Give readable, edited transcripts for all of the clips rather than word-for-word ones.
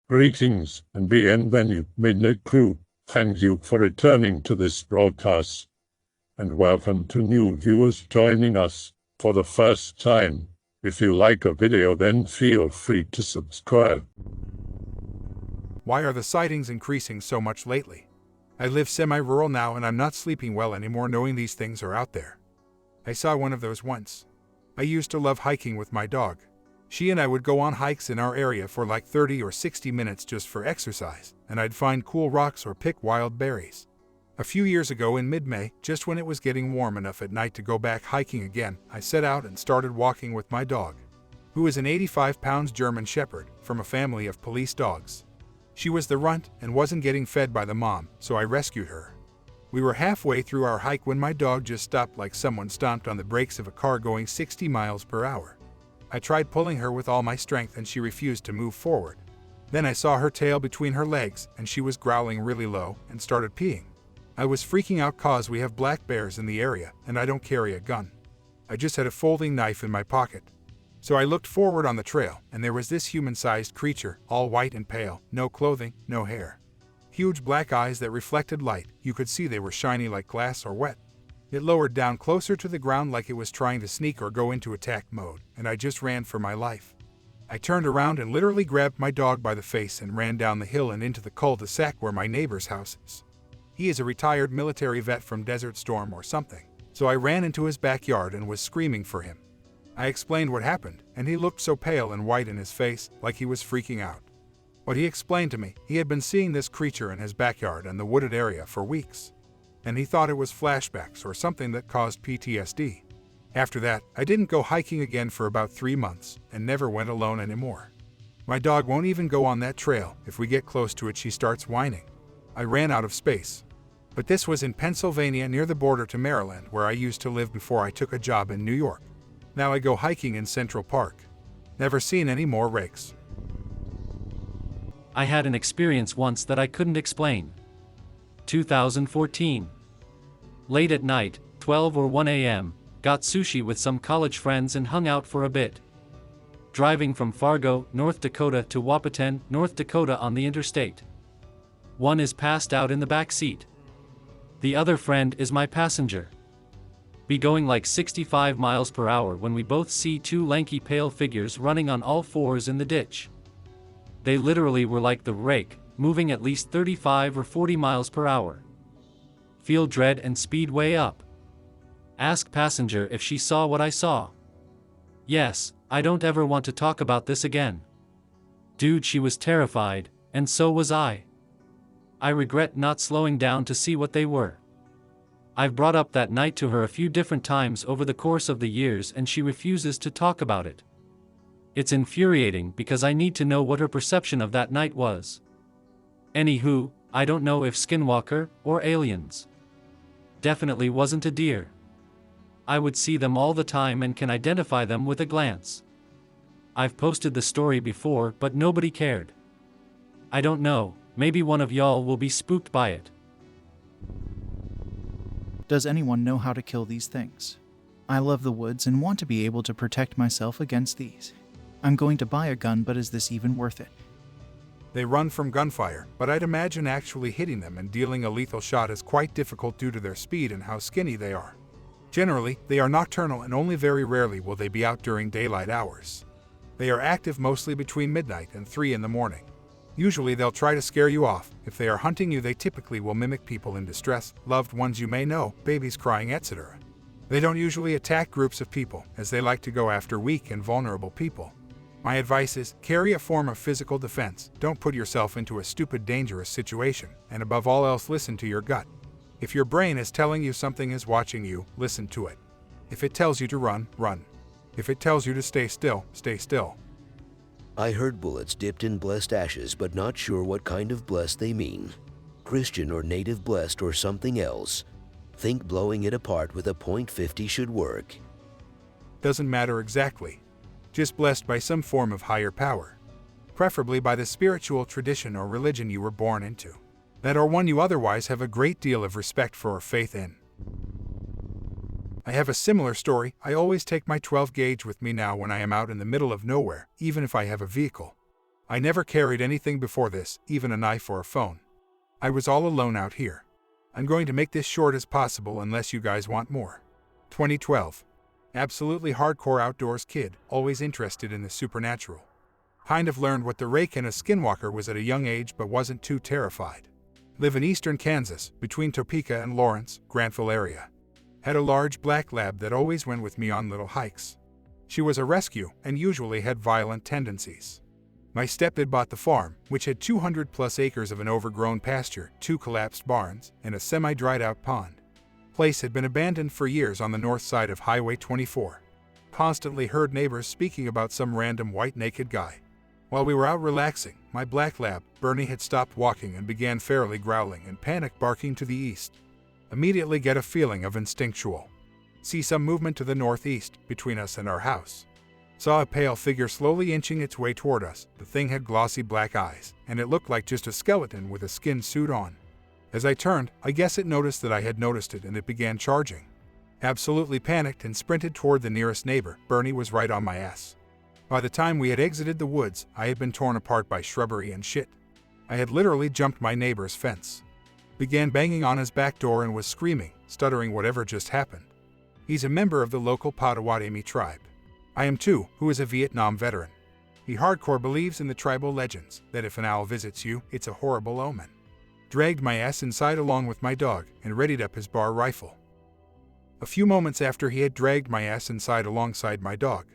Greetings and bienvenue, Midnight Crew. Thank you for returning to this broadcast, and welcome to new viewers joining us for the first time. If you like a video, then feel free to subscribe. Why are the sightings increasing so much lately? I live semi-rural now and I'm not sleeping well anymore knowing these things are out there. I saw one of those once. I used to love hiking with my dog. She and I would go on hikes in our area for like 30 or 60 minutes just for exercise, and I'd find cool rocks or pick wild berries. A few years ago in mid-May, just when it was getting warm enough at night to go back hiking again, I set out and started walking with my dog, who is an 85-pound German Shepherd from a family of police dogs. She was the runt and wasn't getting fed by the mom, so I rescued her. We were halfway through our hike when my dog just stopped like someone stomped on the brakes of a car going 60 miles per hour. I tried pulling her with all my strength and she refused to move forward. Then I saw her tail between her legs and she was growling really low and started peeing. I was freaking out cause we have black bears in the area and I don't carry a gun. I just had a folding knife in my pocket. So I looked forward on the trail and there was this human-sized creature, all white and pale, no clothing, no hair. Huge black eyes that reflected light, you could see they were shiny like glass or wet. It lowered down closer to the ground like it was trying to sneak or go into attack mode, and I just ran for my life. I turned around and literally grabbed my dog by the face and ran down the hill and into the cul-de-sac where my neighbor's house is. He is a retired military vet from Desert Storm or something, so I ran into his backyard and was screaming for him. I explained what happened, and he looked so pale and white in his face, like he was freaking out. What he explained to me, he had been seeing this creature in his backyard and the wooded area for weeks, and he thought it was flashbacks or something that caused PTSD. After that, I didn't go hiking again for about 3 months and never went alone anymore. My dog won't even go on that trail. If we get close to it, she starts whining. I ran out of space. But this was in Pennsylvania near the border to Maryland, where I used to live before I took a job in New York. Now I go hiking in Central Park. Never seen any more rakes. I had an experience once that I couldn't explain. 2014. Late at night, 12 or 1 a.m., got sushi with some college friends and hung out for a bit. Driving from Fargo, North Dakota to Wahpeton, North Dakota on the interstate. One is passed out in the back seat. The other friend is my passenger. Be going like 65 miles per hour when we both see two lanky pale figures running on all fours in the ditch. They literally were like the rake, moving at least 35 or 40 miles per hour. Feel dread and speed way up. Ask passenger if she saw what I saw. Yes, I don't ever want to talk about this again. Dude, she was terrified, and so was I. I regret not slowing down to see what they were. I've brought up that night to her a few different times over the course of the years and she refuses to talk about it. It's infuriating because I need to know what her perception of that night was. Anywho, I don't know if skinwalker or aliens. Definitely wasn't a deer. I would see them all the time and can identify them with a glance. I've posted the story before but nobody cared. I don't know, maybe one of y'all will be spooked by it. Does anyone know how to kill these things? I love the woods and want to be able to protect myself against these. I'm going to buy a gun, but is this even worth it? They run from gunfire, but I'd imagine actually hitting them and dealing a lethal shot is quite difficult due to their speed and how skinny they are. Generally, they are nocturnal and only very rarely will they be out during daylight hours. They are active mostly between midnight and 3 in the morning. Usually they'll try to scare you off. If they are hunting you, they typically will mimic people in distress, loved ones you may know, babies crying, etc. They don't usually attack groups of people, as they like to go after weak and vulnerable people. My advice is, carry a form of physical defense, don't put yourself into a stupid dangerous situation, and above all else listen to your gut. If your brain is telling you something is watching you, listen to it. If it tells you to run, run. If it tells you to stay still, stay still. I heard bullets dipped in blessed ashes, but not sure what kind of blessed they mean. Christian or native blessed or something else. Think blowing it apart with a .50 should work. Doesn't matter exactly. Just blessed by some form of higher power. Preferably by the spiritual tradition or religion you were born into. That or one you otherwise have a great deal of respect for or faith in. I have a similar story. I always take my 12 gauge with me now when I am out in the middle of nowhere, even if I have a vehicle. I never carried anything before this, even a knife or a phone. I was all alone out here. I'm going to make this short as possible unless you guys want more. 2012. Absolutely hardcore outdoors kid, always interested in the supernatural. Kind of learned what the rake and a skinwalker was at a young age but wasn't too terrified. Live in eastern Kansas, between Topeka and Lawrence, Grantville area. Had a large black lab that always went with me on little hikes. She was a rescue and usually had violent tendencies. My stepdad bought the farm, which had 200 plus acres of an overgrown pasture, 2 collapsed barns, and a semi-dried out pond. Place had been abandoned for years on the north side of Highway 24. Constantly heard neighbors speaking about some random white naked guy. While we were out relaxing, my black lab, Bernie, had stopped walking and began fairly growling and panic barking to the east. Immediately get a feeling of instinctual. See some movement to the northeast, between us and our house. Saw a pale figure slowly inching its way toward us. The thing had glossy black eyes, and it looked like just a skeleton with a skin suit on. As I turned, I guess it noticed that I had noticed it and it began charging. Absolutely panicked and sprinted toward the nearest neighbor. Bernie was right on my ass. By the time we had exited the woods, I had been torn apart by shrubbery and shit. I had literally jumped my neighbor's fence. Began banging on his back door and was screaming, stuttering whatever just happened. He's a member of the local Potawatomi tribe. I am too, who is a Vietnam veteran. He hardcore believes in the tribal legends, that if an owl visits you, it's a horrible omen. Dragged my ass inside along with my dog, and readied up his bar rifle. A few moments after he had dragged my ass inside alongside my dog,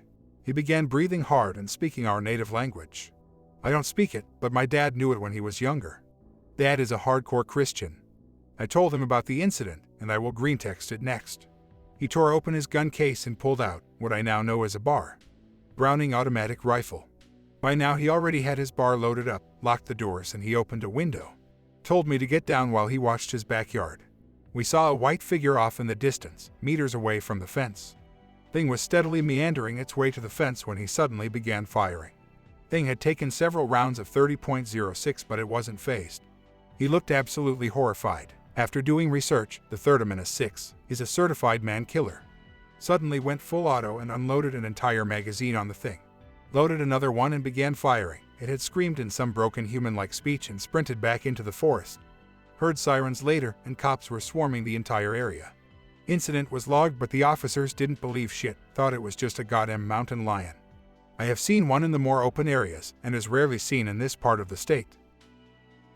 he began breathing hard and speaking our native language. I don't speak it, but my dad knew it when he was younger. Dad is a hardcore Christian. I told him about the incident, and I will greentext it next. He tore open his gun case and pulled out what I now know as a bar. Browning automatic rifle. By now he already had his bar loaded up, locked the doors, and he opened a window. Told me to get down while he watched his backyard. We saw a white figure off in the distance, meters away from the fence. Thing was steadily meandering its way to the fence when he suddenly began firing. Thing had taken several rounds of 30.06, but it wasn't phased. He looked absolutely horrified. After doing research, the Third 6 is a certified man killer. Suddenly went full auto and unloaded an entire magazine on the thing. Loaded another one and began firing. It had screamed in some broken human-like speech and sprinted back into the forest. Heard sirens later, and cops were swarming the entire area. Incident was logged, but the officers didn't believe shit, thought it was just a goddamn mountain lion. I have seen one in the more open areas, and is rarely seen in this part of the state.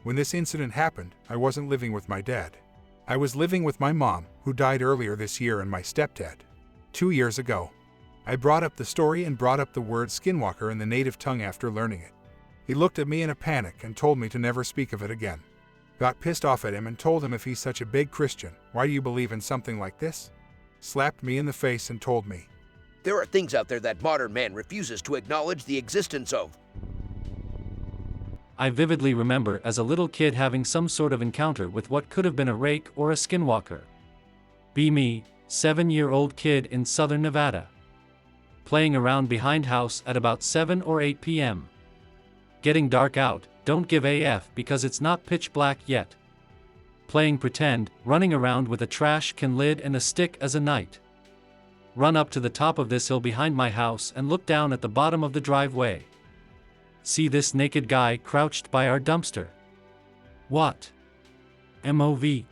When this incident happened, I wasn't living with my dad. I was living with my mom, who died earlier this year, and my stepdad. 2 years ago. I brought up the story and brought up the word skinwalker in the native tongue after learning it. He looked at me in a panic and told me to never speak of it again. Got pissed off at him and told him if he's such a big Christian, why do you believe in something like this? Slapped me in the face and told me, There are things out there that modern man refuses to acknowledge the existence of. I vividly remember as a little kid having some sort of encounter with what could have been a rake or a skinwalker. Be me, 7-year-old kid in southern Nevada. Playing around behind house at about 7 or 8 p.m. Getting dark out, don't give AF because it's not pitch black yet. Playing pretend, running around with a trash can lid and a stick as a knight. Run up to the top of this hill behind my house and look down at the bottom of the driveway. See this naked guy crouched by our dumpster. What? MOV.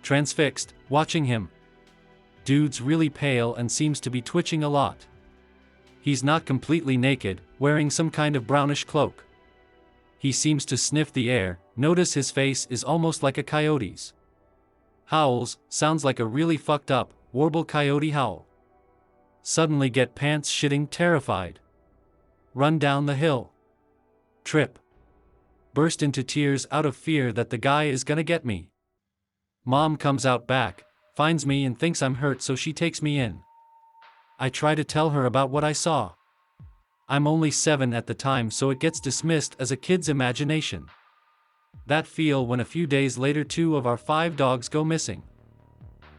Transfixed, watching him. Dude's really pale and seems to be twitching a lot. He's not completely naked, wearing some kind of brownish cloak. He seems to sniff the air, notice his face is almost like a coyote's. Howls, sounds like a really fucked up, warble coyote howl. Suddenly get pants shitting terrified. Run down the hill. Trip. Burst into tears out of fear that the guy is gonna get me. Mom comes out back, finds me and thinks I'm hurt, so she takes me in. I try to tell her about what I saw. I'm only 7 at the time, so it gets dismissed as a kid's imagination. That feel when a few days later 2 of our 5 dogs go missing.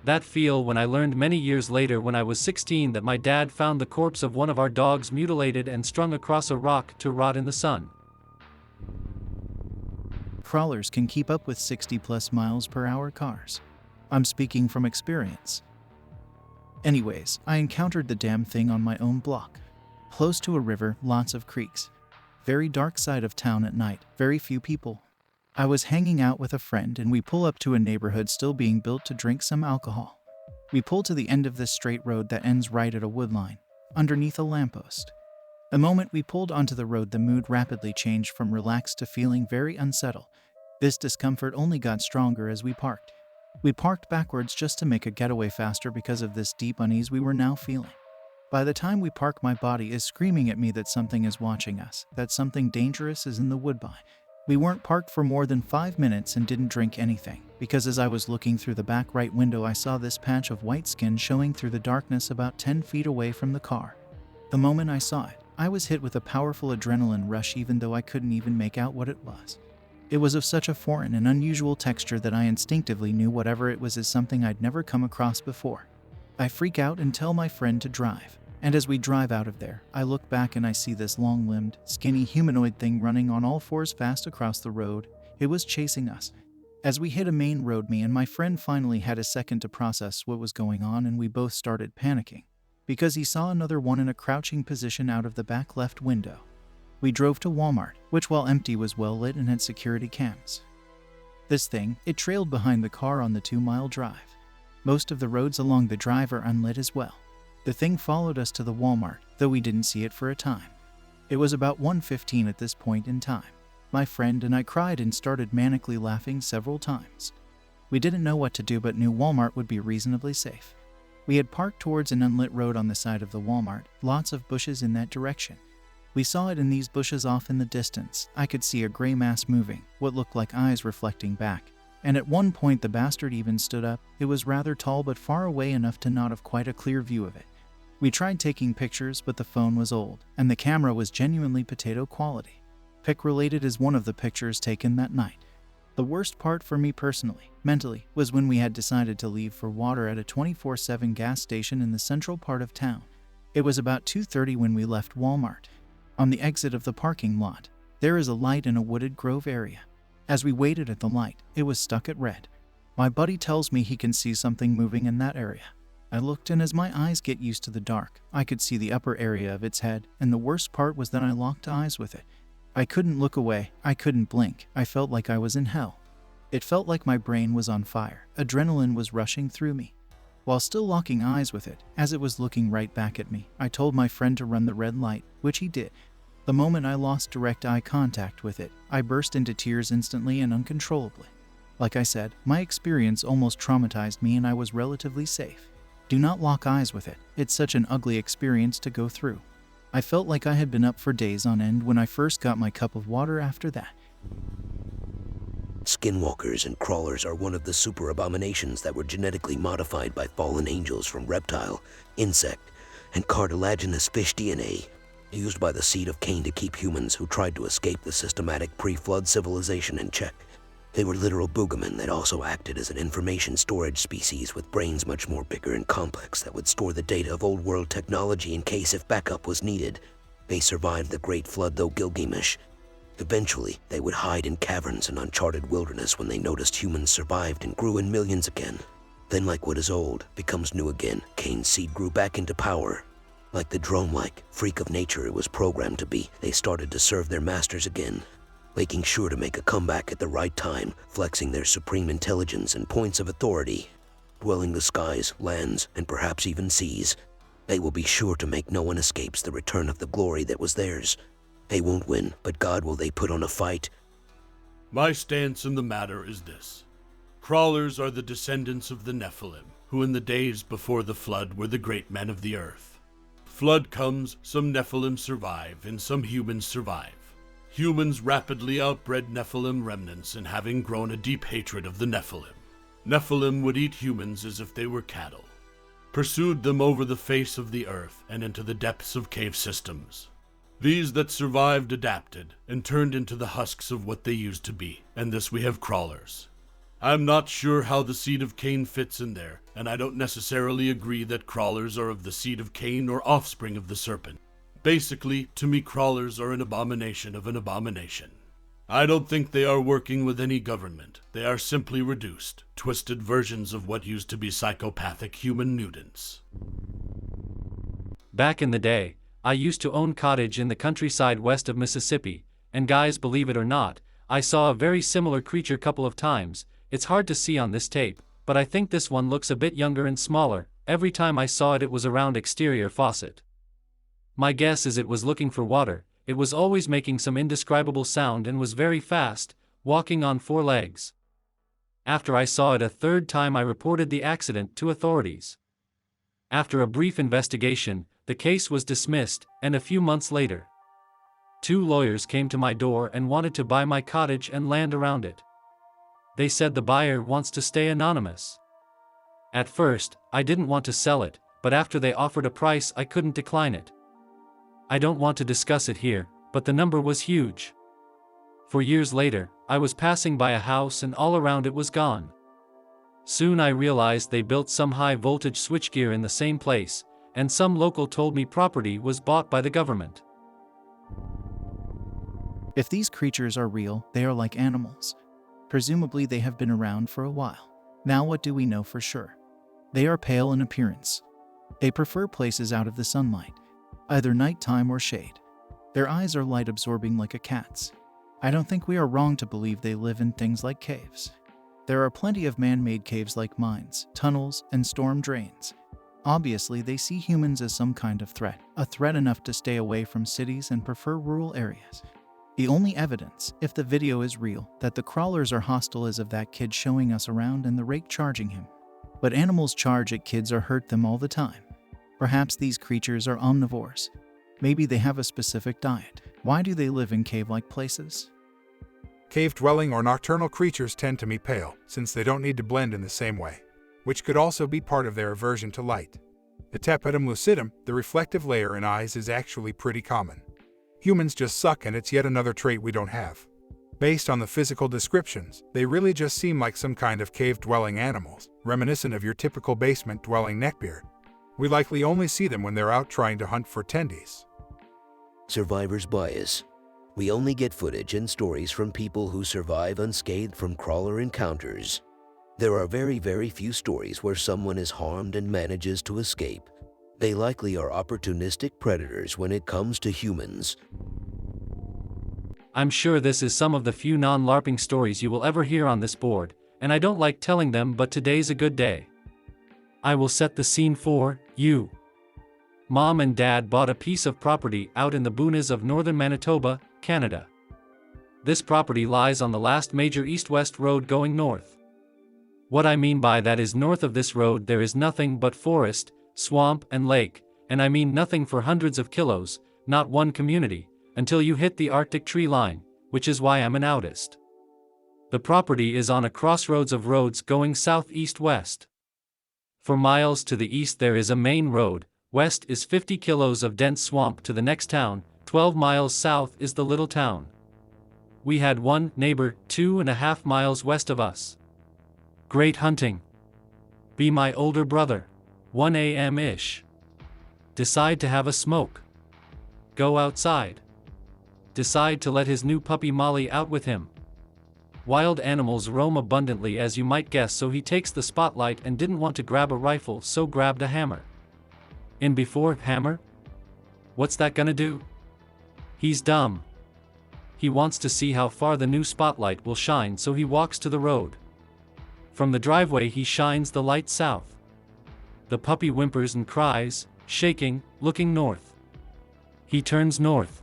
That feel when I learned many years later when I was 16 that my dad found the corpse of one of our dogs mutilated and strung across a rock to rot in the sun. Crawlers can keep up with 60+ miles per hour cars. I'm speaking from experience. Anyways, I encountered the damn thing on my own block. Close to a river, lots of creeks. very dark side of town at night, very few people. I was hanging out with a friend and we pull up to a neighborhood still being built to drink some alcohol. We pull to the end of this straight road that ends right at a wood line, underneath a lamppost. The moment we pulled onto the road, the mood rapidly changed from relaxed to feeling very unsettled. This discomfort only got stronger as we parked. We parked backwards just to make a getaway faster because of this deep unease we were now feeling. By the time we park, my body is screaming at me that something is watching us, that something dangerous is in the woodbine. We weren't parked for more than 5 minutes and didn't drink anything, because as I was looking through the back right window, I saw this patch of white skin showing through the darkness about 10 feet away from the car. The moment I saw it, I was hit with a powerful adrenaline rush, even though I couldn't even make out what it was. It was of such a foreign and unusual texture that I instinctively knew whatever it was is something I'd never come across before. I freak out and tell my friend to drive. And as we drive out of there, I look back and I see this long-limbed, skinny humanoid thing running on all fours fast across the road. It was chasing us. As we hit a main road, me and my friend finally had a second to process what was going on, and we both started panicking, because he saw another one in a crouching position out of the back left window. We drove to Walmart, which while empty was well lit and had security cams. This thing, it trailed behind the car on the 2-mile drive. Most of the roads along the drive are unlit as well. The thing followed us to the Walmart, though we didn't see it for a time. It was about 1:15 at this point in time. My friend and I cried and started manically laughing several times. We didn't know what to do but knew Walmart would be reasonably safe. We had parked towards an unlit road on the side of the Walmart, lots of bushes in that direction. We saw it in these bushes off in the distance. I could see a gray mass moving, what looked like eyes reflecting back. And at one point the bastard even stood up. It was rather tall but far away enough to not have quite a clear view of it. We tried taking pictures, but the phone was old, and the camera was genuinely potato quality. Pic-related is one of the pictures taken that night. The worst part for me personally, mentally, was when we had decided to leave for water at a 24/7 gas station in the central part of town. It was about 2:30 when we left Walmart. On the exit of the parking lot, there is a light in a wooded grove area. As we waited at the light, it was stuck at red. My buddy tells me he can see something moving in that area. I looked, and as my eyes get used to the dark, I could see the upper area of its head, and the worst part was that I locked eyes with it. I couldn't look away, I couldn't blink, I felt like I was in hell. It felt like my brain was on fire, adrenaline was rushing through me. While still locking eyes with it, as it was looking right back at me, I told my friend to run the red light, which he did. The moment I lost direct eye contact with it, I burst into tears instantly and uncontrollably. Like I said, my experience almost traumatized me and I was relatively safe. Do not lock eyes with it, it's such an ugly experience to go through. I felt like I had been up for days on end when I first got my cup of water after that. Skinwalkers and crawlers are one of the super abominations that were genetically modified by fallen angels from reptile, insect, and cartilaginous fish DNA, used by the seed of Cain to keep humans who tried to escape the systematic pre-flood civilization in check. They were literal boogermen that also acted as an information storage species with brains much more bigger and complex that would store the data of old world technology in case if backup was needed. They survived the Great Flood, though Gilgamesh. Eventually, they would hide in caverns and uncharted wilderness when they noticed humans survived and grew in millions again. Then, like what is old becomes new again, Cain's seed grew back into power. Like the drone-like freak of nature it was programmed to be, they started to serve their masters again, making sure to make a comeback at the right time, flexing their supreme intelligence and points of authority. Dwelling the skies, lands, and perhaps even seas, they will be sure to make no one escapes the return of the glory that was theirs. They won't win, but God will they put on a fight. My stance in the matter is this. Crawlers are the descendants of the Nephilim, who in the days before the flood were the great men of the earth. Flood comes, some Nephilim survive, and some humans survive. Humans rapidly outbred Nephilim remnants and having grown a deep hatred of the Nephilim. Nephilim would eat humans as if they were cattle. Pursued them over the face of the earth and into the depths of cave systems. These that survived adapted and turned into the husks of what they used to be, and this we have crawlers. I'm not sure how the seed of Cain fits in there, and I don't necessarily agree that crawlers are of the seed of Cain or offspring of the serpent. Basically, to me crawlers are an abomination of an abomination. I don't think they are working with any government. They are simply reduced, twisted versions of what used to be psychopathic human mutants. Back in the day, I used to own cottage in the countryside west of Mississippi, and guys, believe it or not, I saw a very similar creature couple of times. It's hard to see on this tape, but I think this one looks a bit younger and smaller. Every time I saw it, it was around exterior faucet. My guess is it was looking for water. It was always making some indescribable sound and was very fast, walking on 4 legs. After I saw it a third time, I reported the accident to authorities. After a brief investigation, the case was dismissed, and a few months later, 2 lawyers came to my door and wanted to buy my cottage and land around it. They said the buyer wants to stay anonymous. At first, I didn't want to sell it, but after they offered a price, I couldn't decline it. I don't want to discuss it here, but the number was huge. For years later, I was passing by a house and all around it was gone. Soon I realized they built some high-voltage switchgear in the same place, and some local told me property was bought by the government. If these creatures are real, they are like animals. Presumably they have been around for a while. Now what do we know for sure? They are pale in appearance. They prefer places out of the sunlight, either nighttime or shade. Their eyes are light-absorbing like a cat's. I don't think we are wrong to believe they live in things like caves. There are plenty of man-made caves like mines, tunnels, and storm drains. Obviously, they see humans as some kind of threat, a threat enough to stay away from cities and prefer rural areas. The only evidence, if the video is real, that the crawlers are hostile is of that kid showing us around and the rake charging him. But animals charge at kids or hurt them all the time. Perhaps these creatures are omnivores. Maybe they have a specific diet. Why do they live in cave-like places? Cave-dwelling or nocturnal creatures tend to be pale, since they don't need to blend in the same way, which could also be part of their aversion to light. The tapetum lucidum, the reflective layer in eyes, is actually pretty common. Humans just suck, and it's yet another trait we don't have. Based on the physical descriptions, they really just seem like some kind of cave-dwelling animals, reminiscent of your typical basement-dwelling neckbeard. We likely only see them when they're out trying to hunt for tendies. Survivor's bias. We only get footage and stories from people who survive unscathed from crawler encounters. There are very, very few stories where someone is harmed and manages to escape. They likely are opportunistic predators when it comes to humans. I'm sure this is some of the few non-LARPing stories you will ever hear on this board, and I don't like telling them, but today's a good day. I will set the scene for you. Mom and Dad bought a piece of property out in the boonies of northern Manitoba, Canada. This property lies on the last major east-west road going north. What I mean by that is north of this road there is nothing but forest, swamp, and lake, and I mean nothing for hundreds of kilos, not one community, until you hit the Arctic tree line, which is why I'm an outist. The property is on a crossroads of roads going southeast-west. For miles to the east there is a main road, west is 50 kilos of dense swamp to the next town, 12 miles south is the little town. We had one neighbor 2.5 miles west of us. Great hunting. Be my older brother. 1 a.m.-ish. Decide to have a smoke. Go outside. Decide to let his new puppy Molly out with him. Wild animals roam abundantly, as you might guess, so he takes the spotlight and didn't want to grab a rifle, so grabbed a hammer. In before hammer? What's that gonna do? He's dumb. He wants to see how far the new spotlight will shine, so he walks to the road. From the driveway he shines the light south. The puppy whimpers and cries, shaking, looking north. He turns north.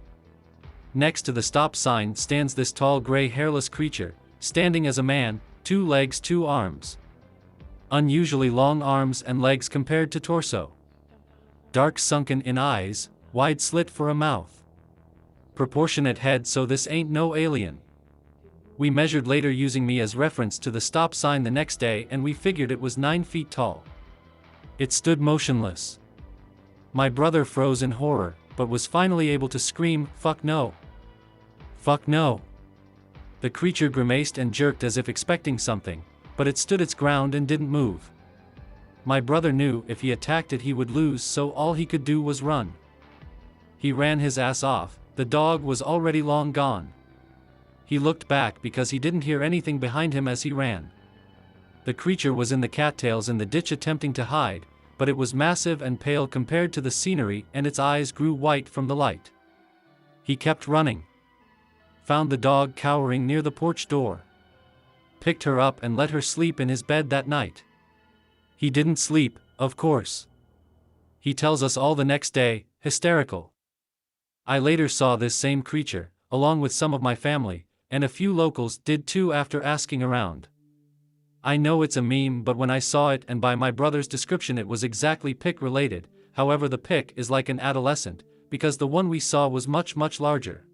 Next to the stop sign stands this tall gray hairless creature, standing as a man, 2 legs 2 arms. Unusually long arms and legs compared to torso. Dark sunken in eyes, wide slit for a mouth. Proportionate head, so this ain't no alien. We measured later using me as reference to the stop sign the next day, and we figured it was 9 feet tall. It stood motionless. My brother froze in horror, but was finally able to scream, "Fuck no! Fuck no!" The creature grimaced and jerked as if expecting something, but it stood its ground and didn't move. My brother knew if he attacked it he would lose, so all he could do was run. He ran his ass off. The dog was already long gone. He looked back because he didn't hear anything behind him as he ran. The creature was in the cattails in the ditch attempting to hide, but it was massive and pale compared to the scenery, and its eyes grew white from the light. He kept running. Found the dog cowering near the porch door. Picked her up and let her sleep in his bed that night. He didn't sleep, of course. He tells us all the next day, hysterical. I later saw this same creature, along with some of my family, and a few locals did too after asking around. I know it's a meme, but when I saw it and by my brother's description it was exactly pick related. However, the pick is like an adolescent, because the one we saw was much larger.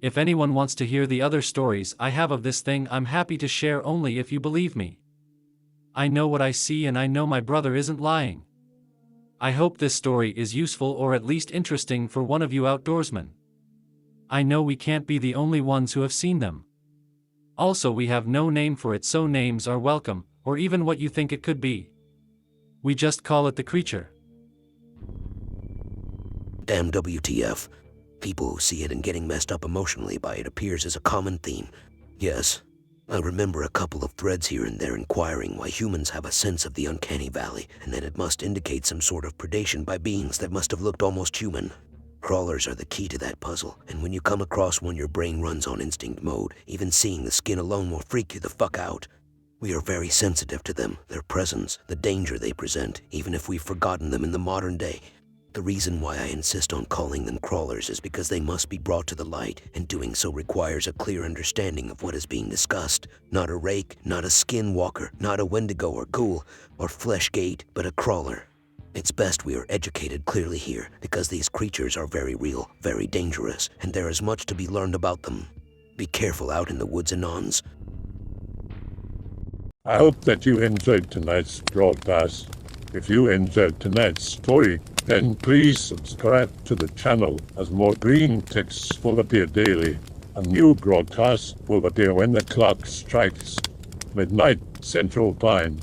If anyone wants to hear the other stories I have of this thing, I'm happy to share, only if you believe me. I know what I see and I know my brother isn't lying. I hope this story is useful or at least interesting for one of you outdoorsmen. I know we can't be the only ones who have seen them. Also, we have no name for it, so names are welcome, or even what you think it could be. We just call it the creature. Damn WTF. People who see it and getting messed up emotionally by it appears as a common theme. Yes, I remember a couple of threads here and there inquiring why humans have a sense of the uncanny valley, and that it must indicate some sort of predation by beings that must have looked almost human. Crawlers are the key to that puzzle, and when you come across one, your brain runs on instinct mode. Even seeing the skin alone will freak you the fuck out. We are very sensitive to them, their presence, the danger they present, even if we've forgotten them in the modern day. The reason why I insist on calling them crawlers is because they must be brought to the light, and doing so requires a clear understanding of what is being discussed. Not a rake, not a skinwalker, not a wendigo or ghoul, or flesh gate, but a crawler. It's best we are educated clearly here, because these creatures are very real, very dangerous, and there is much to be learned about them. Be careful out in the woods, anons. I hope that you enjoyed tonight's broadcast. If you enjoyed tonight's story, then please subscribe to the channel, as more Greentexts will appear daily. A new broadcast will appear when the clock strikes midnight Central Time.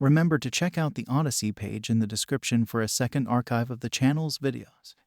Remember to check out the Odyssey page in the description for a second archive of the channel's videos.